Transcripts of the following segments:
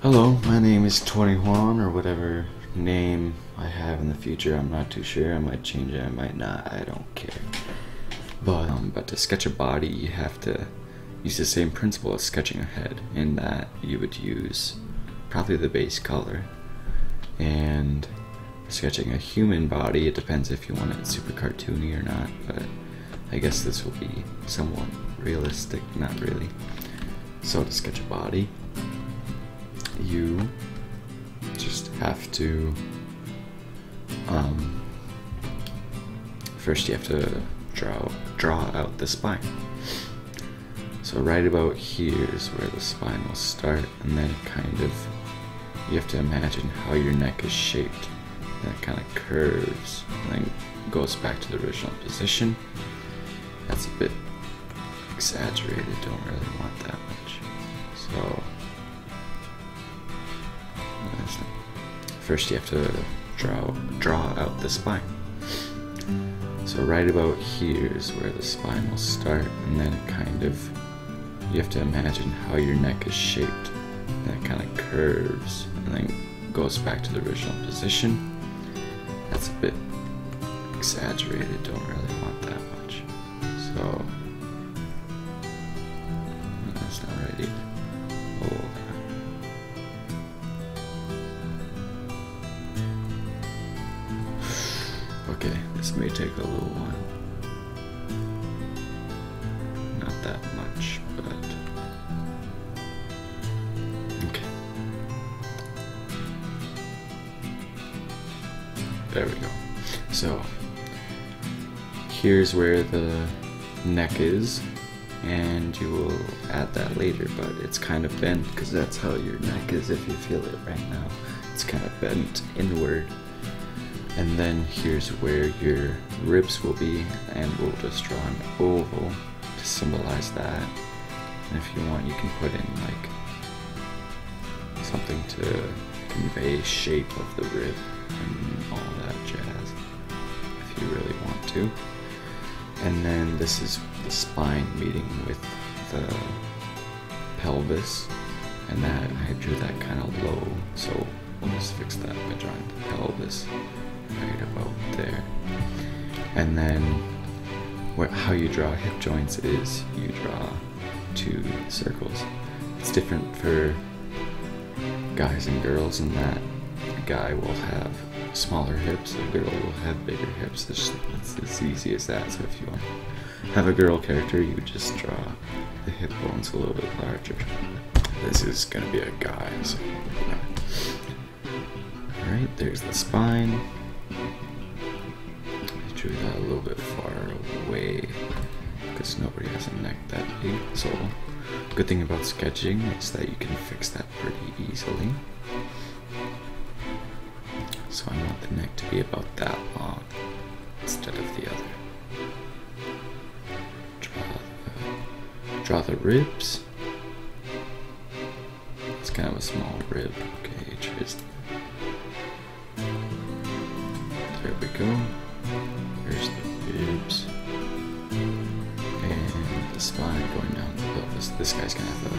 Hello, my name is Juan, or whatever name I have in the future. I'm not too sure. I might change it, I might not. I don't care. But to sketch a body, you have to use the same principle as sketching a head, in that you would use probably the base color. And sketching a human body, it depends if you want it super cartoony or not, but I guess this will be somewhat realistic, not really. So to sketch a body, you just have to first you have to draw out the spine. So right about here is where the spine will start, and then kind of you have to imagine how your neck is shaped. And it kind of curves and then goes back to the original position. That's a bit exaggerated, don't really want that much. So first you have to draw out the spine. So right about here is where the spine will start, and then kind of you have to imagine how your neck is shaped. And it kind of curves and then goes back to the original position. That's a bit exaggerated, don't really want that much. So that's not right either. Hold on. Okay, this may take a little while. Not that much, but okay. There we go. So here's where the neck is, and you will add that later, but it's kind of bent because that's how your neck is if you feel it right now. It's kind of bent inward. And then here's where your ribs will be, and we'll just draw an oval to symbolize that. And if you want, you can put in like something to convey shape of the rib and all that jazz, if you really want to. And then this is the spine meeting with the pelvis, and that I drew that kind of low, so we'll just fix that by drawing the pelvis right about there. And then how you draw hip joints is you draw 2 circles. It's different for guys and girls in that a guy will have smaller hips, a girl will have bigger hips. It's as easy as that. So if you want to have a girl character, you would just draw the hip bones a little bit larger. This is going to be a guy, so alright, there's the spine. I drew that a little bit far away because nobody has a neck that big. So good thing about sketching is that you can fix that pretty easily. So I want the neck to be about that long instead of the other. Draw the ribs. It's kind of a small rib. Okay, there we go. There's the ribs. And the spine going down the pelvis. This guy's gonna have a...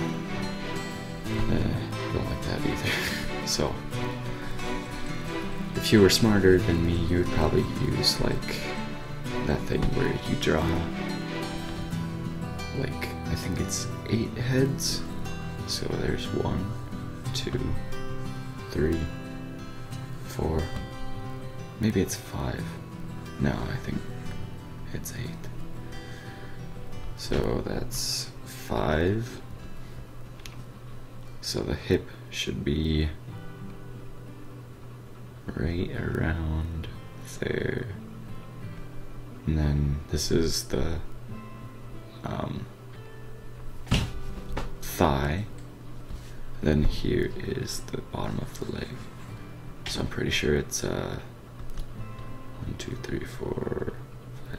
don't like that either. So, if you were smarter than me, you would probably use like that thing where you draw like, I think it's 8 heads. So there's 1, 2, 3, 4, maybe it's 5. No, I think it's 8. So that's 5. So the hip should be right around there. And then this is the thigh. Then here is the bottom of the leg. So I'm pretty sure it's 1, 2, 3, 4,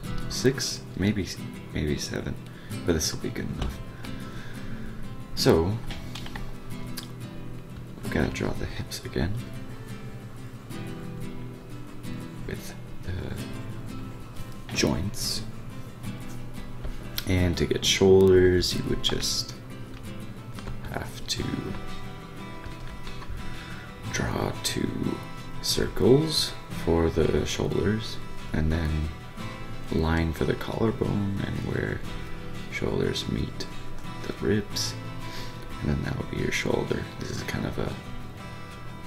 5, 6, maybe 7, but this will be good enough. So we've got to draw the hips again with the joints. And to get shoulders, you would just have to draw 2 circles for the shoulders, and then line for the collarbone and where shoulders meet the ribs, and then that will be your shoulder. This is kind of a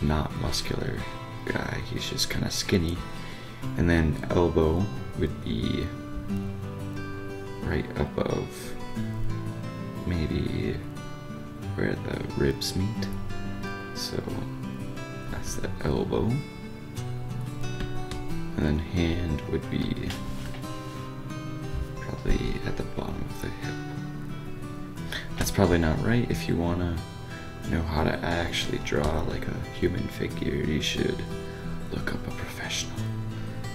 not muscular guy, he's just kind of skinny. And then elbow would be right above maybe where the ribs meet, so that's the elbow. And then hand would be probably at the bottom of the hip. That's probably not right. If you want to know how to actually draw like a human figure, you should look up a professional.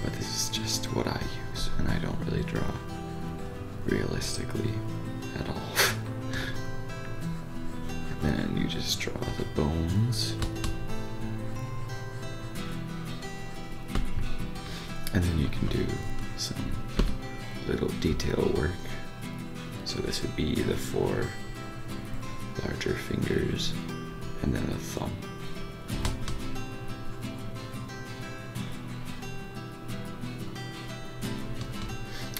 But this is just what I use, and I don't really draw realistically at all. And then you just draw the bones. And then you can do some little detail work. So this would be the 4 larger fingers and then the thumb.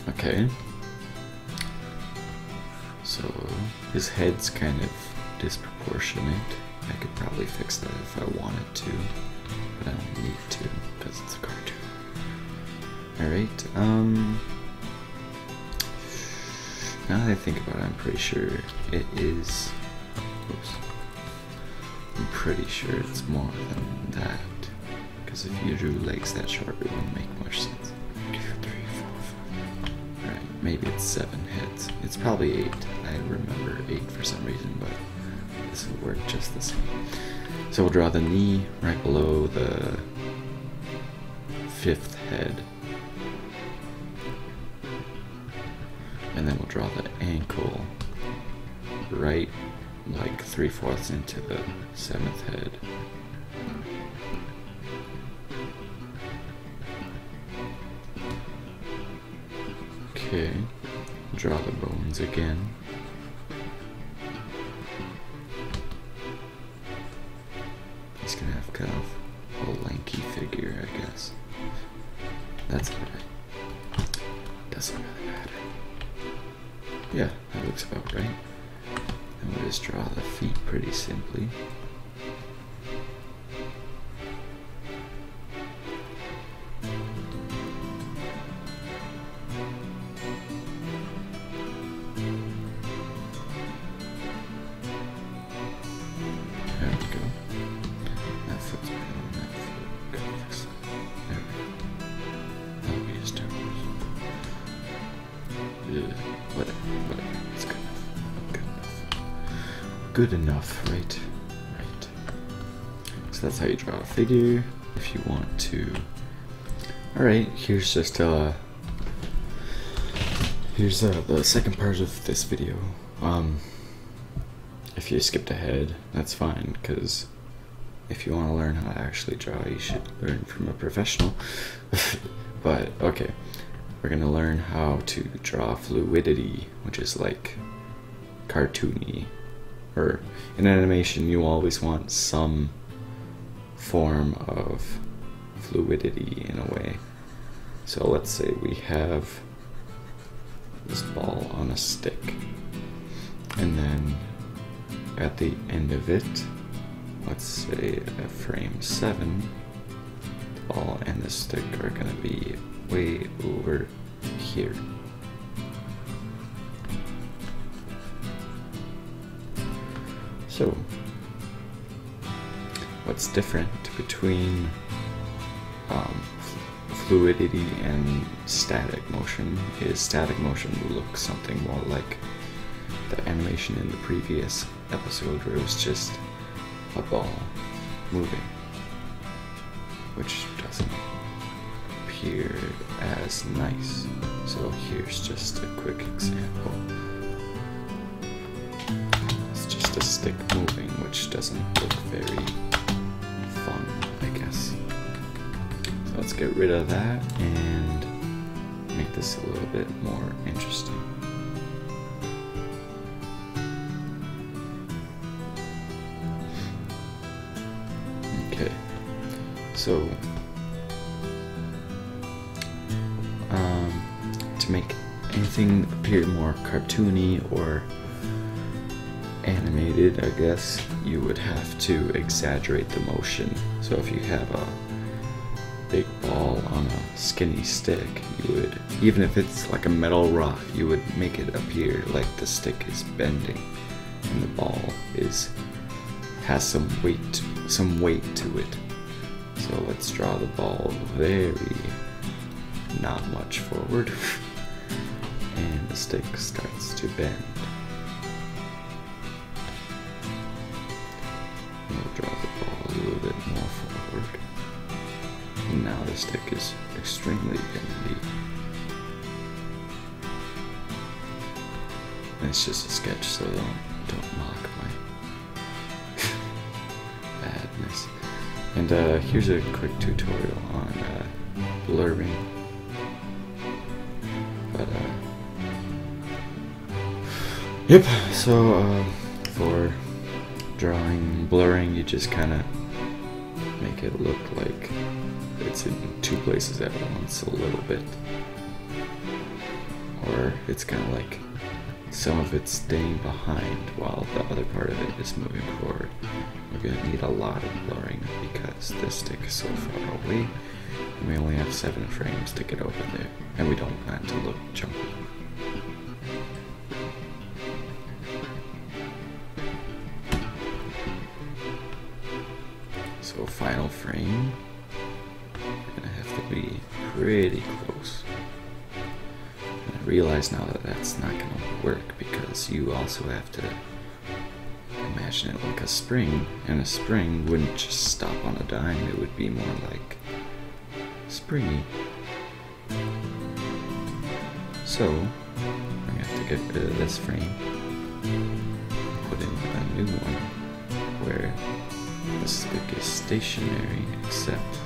Okay. So his head's kind of disproportionate. I could probably fix that if I wanted to, but I don't need to because it's a cartoon. Alright, now that I think about it, I'm pretty sure it is, oops, I'm pretty sure it's more than that, because if you drew legs that short, it wouldn't make much sense. 1, 2, 3, 4, 5, alright, maybe it's 7 heads, it's probably 8, I remember 8 for some reason, but this will work just the same. So we'll draw the knee right below the 5th head. And then we'll draw the ankle right like 3/4 into the 7th head. Okay, draw the bones again. He's gonna have kind of a lanky figure, I guess. That's alright. Doesn't really matter. Yeah, that looks about right. And we'll just draw the feet pretty simply. There we go. That foot's better than that foot. Go this side. There we go. That'll be his toes. Whatever, it's good enough. Good enough. Good enough, right? Right. So that's how you draw a figure, if you want to. Alright, here's just here's the second part of this video. If you skipped ahead, that's fine, because if you want to learn how to actually draw, you should learn from a professional. But, okay. We're gonna learn how to draw fluidity, which is like cartoony, or in animation you always want some form of fluidity in a way. So let's say we have this ball on a stick, and then at the end of it, let's say at frame 7, the ball and the stick are gonna be way over here. So, what's different between fluidity and static motion is static motion will look something more like the animation in the previous episode where it was just a ball moving, which doesn't appear as nice. So here's just a quick example. It's just a stick moving, which doesn't look very fun, I guess. So let's get rid of that and make this a little bit more interesting. Okay, so to make anything appear more cartoony or animated, I guess, you would have to exaggerate the motion. So if you have a big ball on a skinny stick, you would, even if it's like a metal rock, you would make it appear like the stick is bending and the ball has some weight to it. So let's draw the ball very not much forward and the stick starts to bend. We'll draw the ball a little bit more forward. And now the stick is extremely bendy. And it's just a sketch, so don't mock my badness. And here's a quick tutorial on blurring. But yep. So for drawing blurring, you just kind of make it look like it's in two places at once a little bit, or it's kind of like some of it's staying behind while the other part of it is moving forward. We're going to need a lot of blurring because this stick is so far away and we only have 7 frames to get over there, and we don't want it to look jumpy. So final frame, you're gonna have to be pretty close. And I realize now that that's not gonna work because you also have to imagine it like a spring, and a spring wouldn't just stop on a dime, it would be more like springy. So I'm gonna have to get rid of this frame, put in a new one where the stick is stationary, except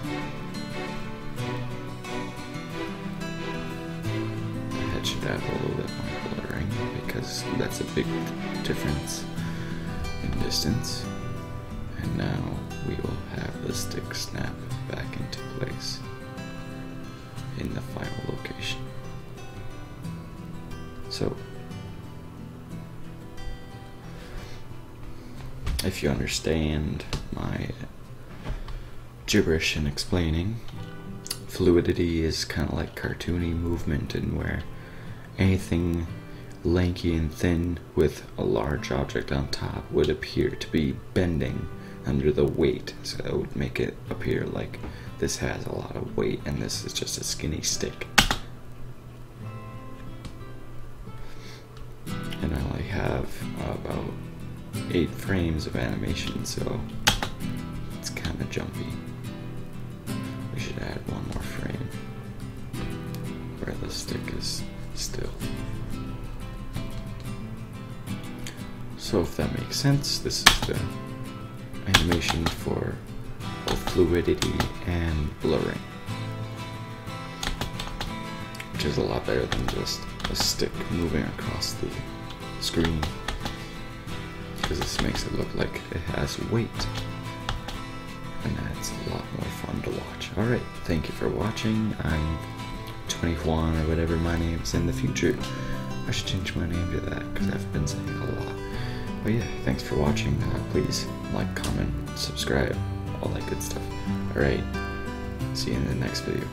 the head should have a little bit more blurring because that's a big difference in distance. And now we will have the stick snap back into place in the final location. So if you understand my gibberish in explaining, fluidity is kind of like cartoony movement, and where anything lanky and thin with a large object on top would appear to be bending under the weight, so that would make it appear like this has a lot of weight and this is just a skinny stick. And I only have about 8 frames of animation, so it's kind of jumpy. We should add one more frame where the stick is still. So if that makes sense, this is the animation for both fluidity and blurring, which is a lot better than just a stick moving across the screen, because this makes it look like it has weight, and that's a lot more fun to watch. Alright, thank you for watching. I'm 20 Juan, or whatever my name's in the future. I should change my name to that, because I've been saying it a lot. But yeah, thanks for watching. Please like, comment, subscribe, all that good stuff. Alright, see you in the next video.